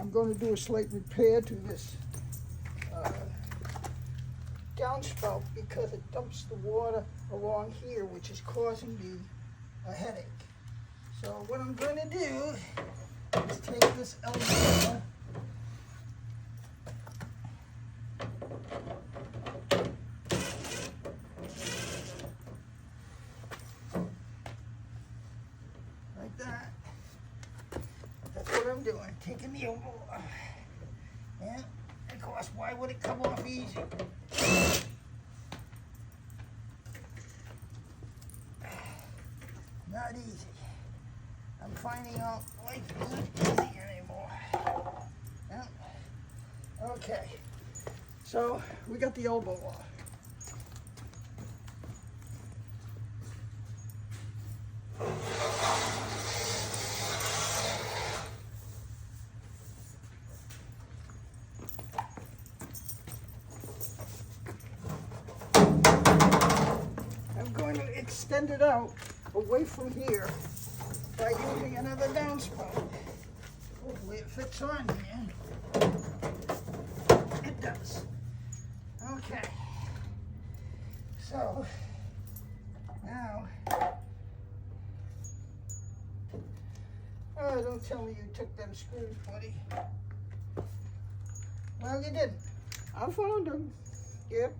I'm going to do a slight repair to this downspout because it dumps the water along here, which is causing me a headache. So what I'm going to do is take this elbow like that. That's what I'm doing, taking the elbow off. Yeah, of course, why would it come off easy? Not easy. I'm finding out life isn't easy anymore. Yeah. Okay, so we got the elbow off. I'm going to extend it out away from here by using another downspout. Hopefully it fits on here. It does. Okay. So now, oh, don't tell me you took them screws, buddy. Well, you didn't. I found them. Yep.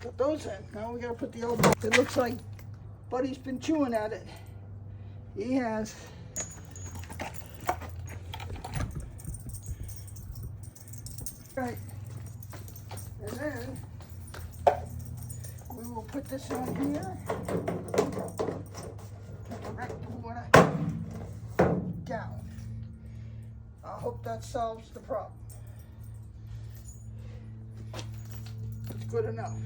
Put those in. Now we gotta put the elbow. It looks like Buddy's been chewing at it. He has. Right. And then we will put this on here to direct the water down. I hope that solves the problem. It's good enough.